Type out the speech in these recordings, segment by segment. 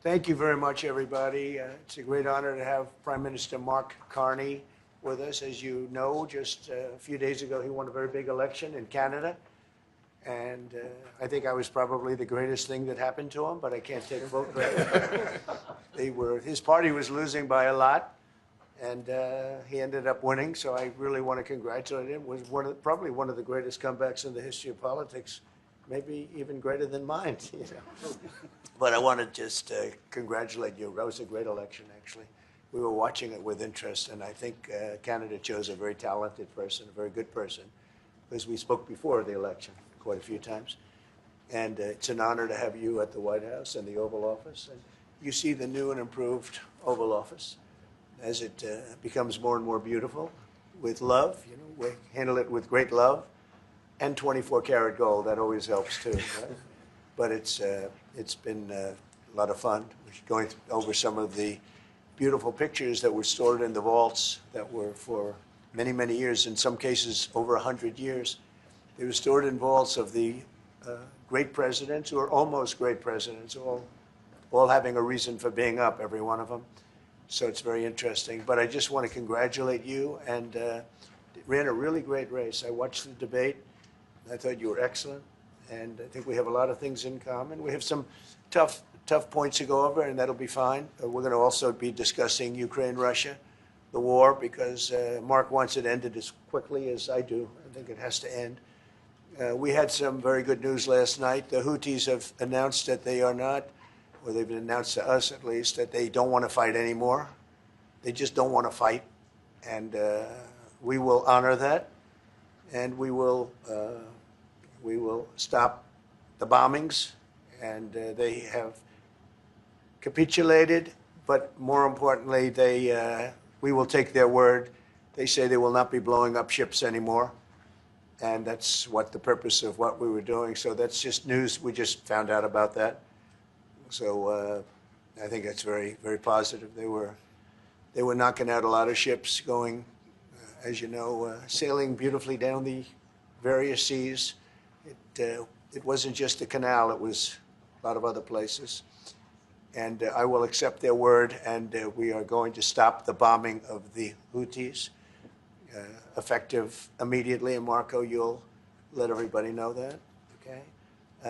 Thank you very much, everybody. It's a great honor to have Prime Minister Mark Carney with us. As you know, just a few days ago, he won a very big election in Canada. And I think I was probably the greatest thing that happened to him, but I can't take vote credit. His party was losing by a lot, and he ended up winning. So I really want to congratulate him. It was probably one of the greatest comebacks in the history of politics, maybe even greater than mine. You know? But I want to just congratulate you. That was a great election, actually. We were watching it with interest, and I think Canada chose a very talented person, a very good person, because we spoke before the election quite a few times. And it's an honor to have you at the White House and the Oval Office. And you see the new and improved Oval Office as it becomes more and more beautiful with love. You know, we handle it with great love and 24-karat gold. That always helps, too. Right? But it's been a lot of fun. We're going over some of the beautiful pictures that were stored in the vaults that were for many, many years, in some cases over 100 years. They were stored in vaults of the great presidents, or almost great presidents, all having a reason for being up, every one of them. So it's very interesting. But I just want to congratulate you, and ran a really great race. I watched the debate. I thought you were excellent. And I think we have a lot of things in common. We have some tough points to go over, and that'll be fine. We're going to also be discussing Ukraine, Russia, the war, because Mark wants it ended as quickly as I do. I think it has to end. We had some very good news last night. The Houthis have announced that they are not, or they've announced to us at least, that they don't want to fight anymore. They just don't want to fight. And we will honor that, and we will stop the bombings, and they have capitulated, but more importantly, we will take their word. They say they will not be blowing up ships anymore, and that's what the purpose of what we were doing. So that's just news. We just found out about that. So I think that's very, very positive. They were knocking out a lot of ships going, as you know, sailing beautifully down the various seas. It wasn't just the canal, it was a lot of other places. And I will accept their word, and we are going to stop the bombing of the Houthis, effective immediately. And Marco, you'll let everybody know that, okay?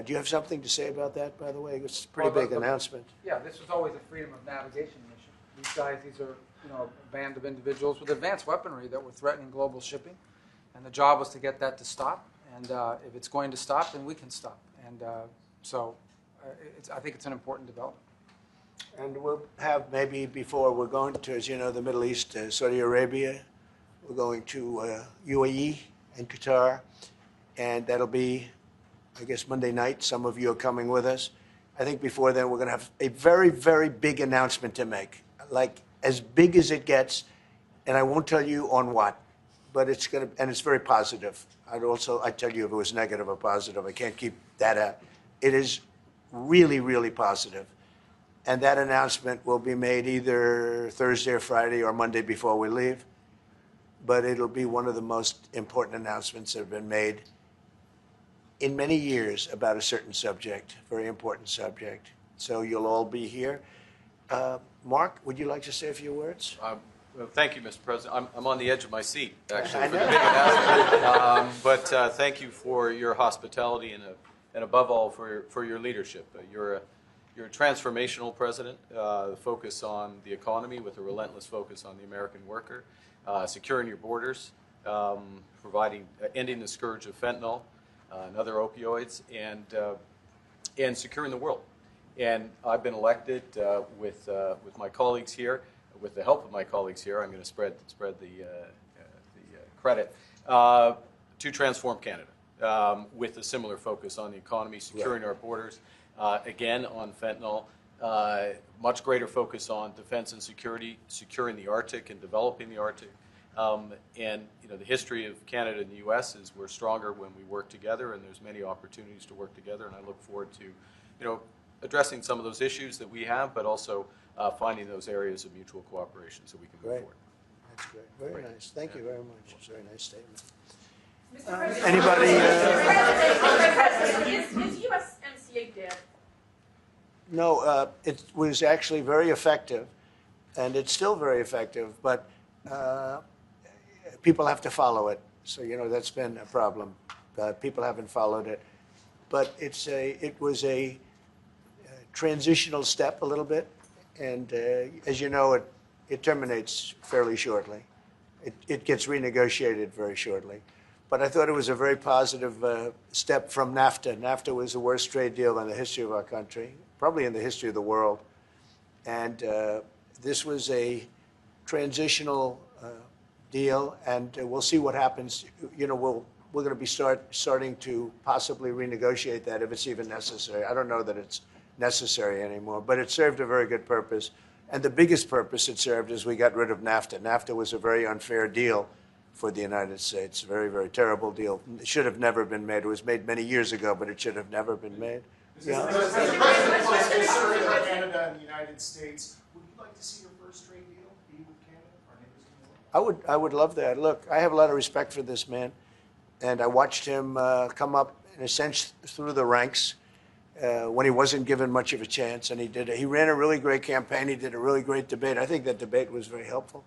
Do you have something to say about that, by the way? It's a pretty big announcement. Yeah, this was always a freedom of navigation mission. These guys, these are a band of individuals with advanced weaponry that were threatening global shipping, and the job was to get that to stop. And if it's going to stop, then we can stop. And I think it's an important development. And we'll have maybe before we're going to, as you know, the Middle East, Saudi Arabia. We're going to UAE and Qatar. And that'll be, I guess, Monday night. Some of you are coming with us. I think before then we're going to have a very, very big announcement to make, like as big as it gets. And I won't tell you on what. But it's going to, and it's very positive. I'd tell you if it was negative or positive. I can't keep that out. It is really, really positive. And that announcement will be made either Thursday or Friday or Monday before we leave. But it'll be one of the most important announcements that have been made in many years about a certain subject, very important subject. So you'll all be here. Mark, would you like to say a few words? Well, thank you, Mr. President. I'm on the edge of my seat, actually, for the big announcement. But thank you for your hospitality and above all, for your leadership. You're a transformational president, focus on the economy with a relentless focus on the American worker, securing your borders, ending the scourge of fentanyl and other opioids, and securing the world. And I've been elected with my colleagues here. With the help of my colleagues here, I'm going to spread the credit to transform Canada with a similar focus on the economy, securing our borders, again on fentanyl, much greater focus on defense and security, securing the Arctic and developing the Arctic. And the history of Canada and the U.S. is we're stronger when we work together, and there's many opportunities to work together. And I look forward to addressing some of those issues that we have, but also finding those areas of mutual cooperation so we can move forward. That's great. Very nice. Thank you very much. It's a very nice statement. Mr. President, Anybody? Mr. President, is U.S. MCA dead? No, it was actually very effective, and it's still very effective, but people have to follow it. So, that's been a problem. People haven't followed it. But it was a transitional step a little bit, and as you know, it terminates fairly shortly. It gets renegotiated very shortly. But I thought it was a very positive step from NAFTA. NAFTA was the worst trade deal in the history of our country, probably in the history of the world. And this was a transitional deal, and we'll see what happens. We're going to be starting to possibly renegotiate that if it's even necessary. I don't know that it's necessary anymore, but it served a very good purpose. And the biggest purpose it served is we got rid of NAFTA. NAFTA was a very unfair deal for the United States. Very, very terrible deal. It should have never been made. It was made many years ago, but it should have never been made. Mr. President, for Canada and the United States, would you like to see your first trade deal be with Canada, our neighbors in the world? I would love that. Look, I have a lot of respect for this man, and I watched him come up, in a sense, through the ranks when he wasn't given much of a chance, and he ran a really great campaign. He did a really great debate. I think that debate was very helpful.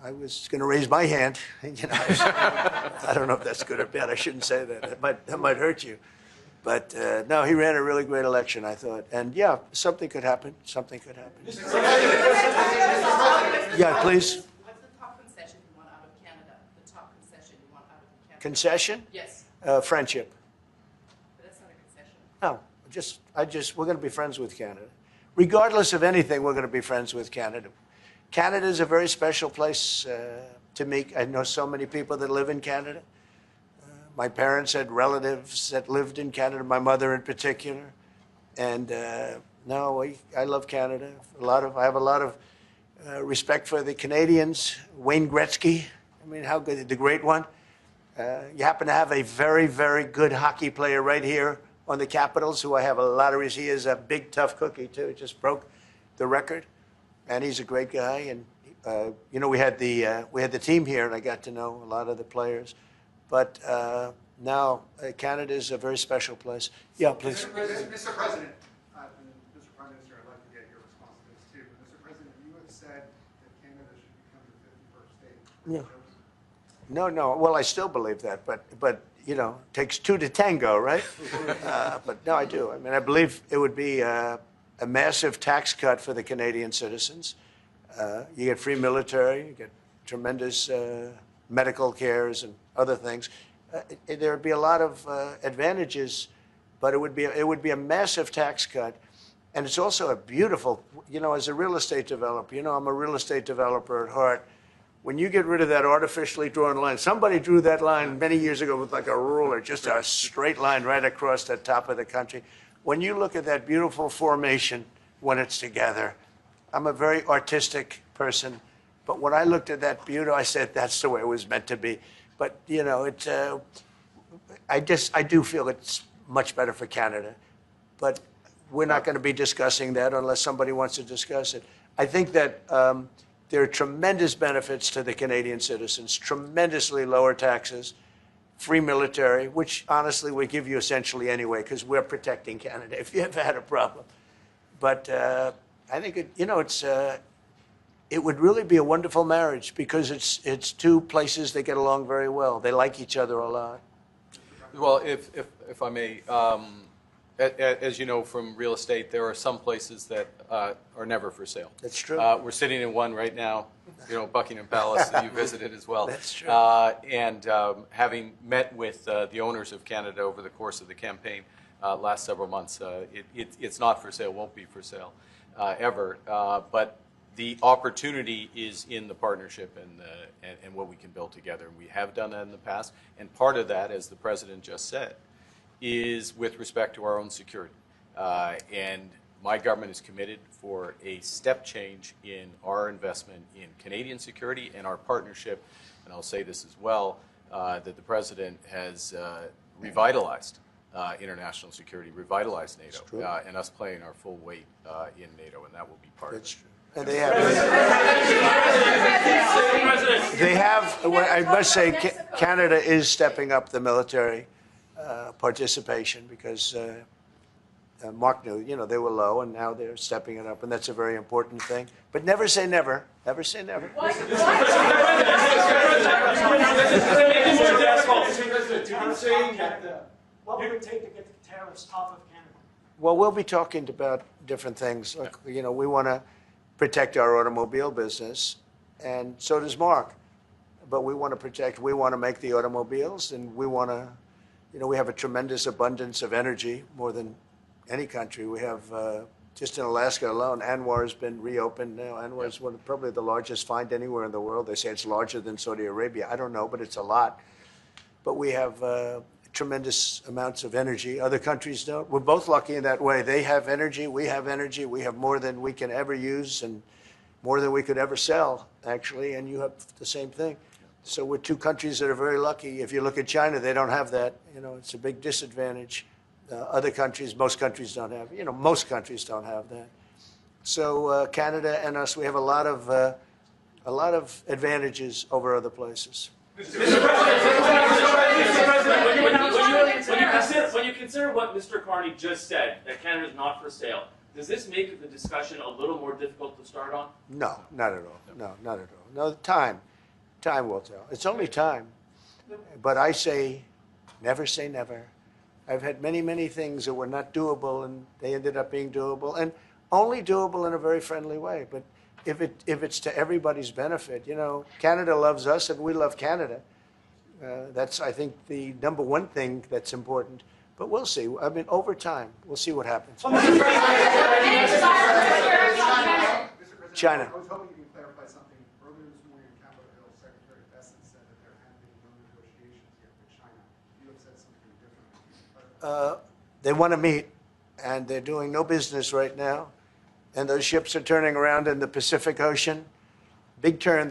I was going to raise my hand. I don't know if that's good or bad. I shouldn't say that. That might hurt you. But no, he ran a really great election, I thought. And yeah, something could happen. Something could happen. Yeah, please. What's the top concession you want out of Canada? The top concession you want out of Canada? Concession? Yes. Friendship. But that's not a concession. No, we're going to be friends with Canada. Regardless of anything, we're going to be friends with Canada. Canada is a very special place to me. I know so many people that live in Canada. My parents had relatives that lived in Canada, my mother in particular. And no, I love Canada. I have a lot of respect for the Canadians. Wayne Gretzky, I mean, how good, the great one. You happen to have a very, very good hockey player right here on the Capitals, who I have a lot of respect. He is a big, tough cookie, too. Just broke the record. And he's a great guy. And, we had the team here, and I got to know a lot of the players. But now Canada is a very special place. Yeah, please. Mr. President, Mr. Prime Minister, I'd like to get your response to this too. Mr. President, you have said that Canada should become the 51st state. Yeah. No. Well, I still believe that, but it takes two to tango, right? But no, I do. I mean, I believe it would be a massive tax cut for the Canadian citizens. You get free military, you get tremendous medical cares and other things. There would be a lot of advantages, but it would be a massive tax cut. And it's also a beautiful, as a real estate developer, I'm a real estate developer at heart. When you get rid of that artificially drawn line, somebody drew that line many years ago with like a ruler, just a straight line right across the top of the country. When you look at that beautiful formation when it's together, I'm a very artistic person, but when I looked at that beauty, I said that's the way it was meant to be. But I do feel it's much better for Canada, but we're not going to be discussing that unless somebody wants to discuss it. I think that there are tremendous benefits to the Canadian citizens, tremendously lower taxes, free military, which honestly we give you essentially anyway because we're protecting Canada if you ever had a problem. But I think it would really be a wonderful marriage because it's two places that get along very well. They like each other a lot. Well, if I may, as you know from real estate, there are some places that are never for sale. That's true. We're sitting in one right now, Buckingham Palace that you visited as well. That's true. And having met with the owners of Canada over the course of the campaign last several months, it's not for sale, won't be for sale ever. But the opportunity is in the partnership and what we can build together. And we have done that in the past. And part of that, as the President just said, is with respect to our own security. And my government is committed for a step change in our investment in Canadian security and our partnership, and I'll say this as well, that the President has revitalized international security, revitalized NATO, and us playing our full weight in NATO, and that will be part of it. That's true. And they have, I must say, Canada is stepping up the military participation because Mark knew, they were low, and now they're stepping it up, and that's a very important thing. But never say never. Never say never. What would it take to get the tariffs off of Canada? Well, we'll be talking about different things. Like, we want to protect our automobile business, and so does Mark. But we want to make the automobiles, and we want to, we have a tremendous abundance of energy, more than any country. We have, just in Alaska alone, Anwar has been reopened now. Anwar is probably the largest find anywhere in the world. They say it's larger than Saudi Arabia. I don't know, but it's a lot. But we have tremendous amounts of energy. Other countries don't. We're both lucky in that way. They have energy. We have energy. We have more than we can ever use and more than we could ever sell, actually, and you have the same thing. So we're two countries that are very lucky. If you look at China, they don't have that. It's a big disadvantage. Other countries, most countries don't have. Most countries don't have that. So Canada and us, we have a lot of advantages over other places. Mr. President, when you consider what Mr. Carney just said, that Canada is not for sale, does this make the discussion a little more difficult to start on? No, not at all. No, not at all. No, time will tell. It's only time. But I say never. I've had many, many things that were not doable, and they ended up being doable, and only doable in a very friendly way. But if it's to everybody's benefit, Canada loves us, and we love Canada. That's, I think, the number one thing that's important. But we'll see. I mean, over time, we'll see what happens. China. I was hoping you could clarify something. Earlier this morning in Capitol Hill, Secretary Bessent said that there had been no negotiations yet with China. You have said something different. They want to meet, and they're doing no business right now. And those ships are turning around in the Pacific Ocean. Big turn.